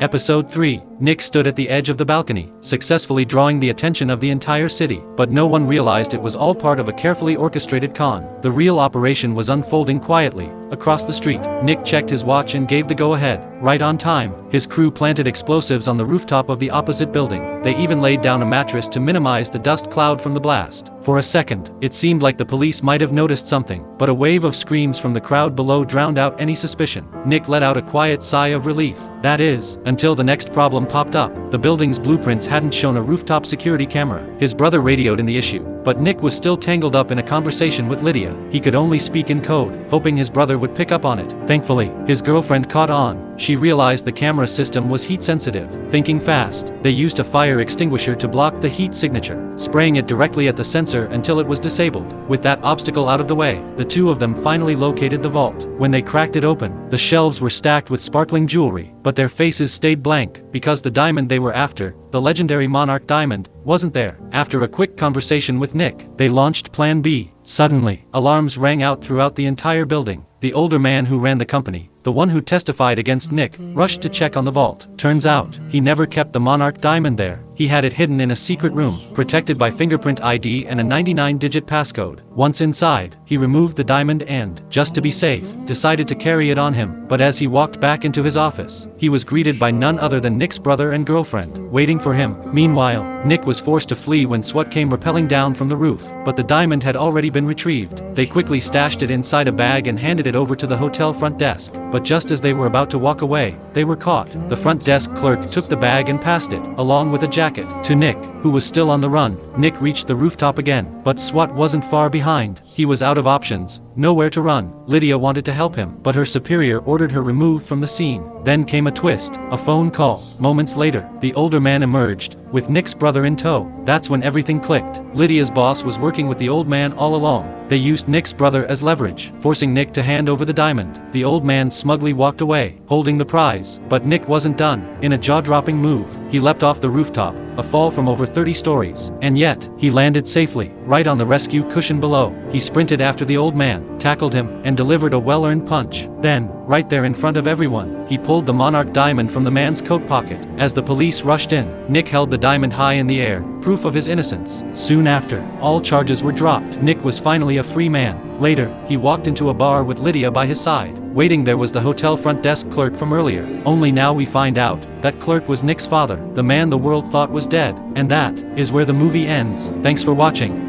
Episode 3. Nick stood at the edge of the balcony, successfully drawing the attention of the entire city, but no one realized it was all part of a carefully orchestrated con. The real operation was unfolding quietly, across the street. Nick checked his watch and gave the go-ahead, right on time. His crew planted explosives on the rooftop of the opposite building. They even laid down a mattress to minimize the dust cloud from the blast. For a second, it seemed like the police might have noticed something, but a wave of screams from the crowd below drowned out any suspicion. Nick let out a quiet sigh of relief. That is, until the next problem popped up. The building's blueprints hadn't shown a rooftop security camera. His brother radioed in the issue, but Nick was still tangled up in a conversation with Lydia. He could only speak in code, hoping his brother would pick up on it. Thankfully, his girlfriend caught on. She realized the camera system was heat-sensitive. Thinking fast, they used a fire extinguisher to block the heat signature, spraying it directly at the sensor until it was disabled. With that obstacle out of the way, the two of them finally located the vault. When they cracked it open, the shelves were stacked with sparkling jewelry, but their faces stayed blank, because the diamond they were after, the legendary Monarch diamond, wasn't there. After a quick conversation with Nick, they launched Plan B. Suddenly, alarms rang out throughout the entire building. The older man who ran the company, the one who testified against Nick, rushed to check on the vault. Turns out, he never kept the Monarch diamond there. He had it hidden in a secret room, protected by fingerprint ID and a 99-digit passcode. Once inside, he removed the diamond and, just to be safe, decided to carry it on him. But as he walked back into his office, he was greeted by none other than Nick's brother and girlfriend, waiting for him. Meanwhile, Nick was forced to flee when SWAT came rappelling down from the roof, but the diamond had already been retrieved. They quickly stashed it inside a bag and handed it over to the hotel front desk. But just as they were about to walk away, they were caught. The front desk clerk took the bag and passed it, along with a jacket, to Nick, who was still on the run. Nick reached the rooftop again, but SWAT wasn't far behind. He was out of options, nowhere to run. Lydia wanted to help him, but her superior ordered her removed from the scene. Then came a twist, a phone call. Moments later, the older man emerged, with Nick's brother in tow. That's when everything clicked. Lydia's boss was working with the old man all along. They used Nick's brother as leverage, forcing Nick to hand over the diamond. The old man smugly walked away, holding the prize. But Nick wasn't done. In a jaw-dropping move, he leapt off the rooftop, a fall from over 30 stories. And yet, he landed safely, right on the rescue cushion below. He sprinted after the old man, tackled him, and delivered a well-earned punch. Then, right there in front of everyone, he pulled the Monarch diamond from the man's coat pocket. As the police rushed in, Nick held the diamond high in the air, proof of his innocence. Soon after, all charges were dropped. Nick was finally a free man. Later, he walked into a bar with Lydia by his side. Waiting there was the hotel front desk clerk from earlier. Only now we find out, that clerk was Nick's father, the man the world thought was dead. And that is where the movie ends. Thanks for watching.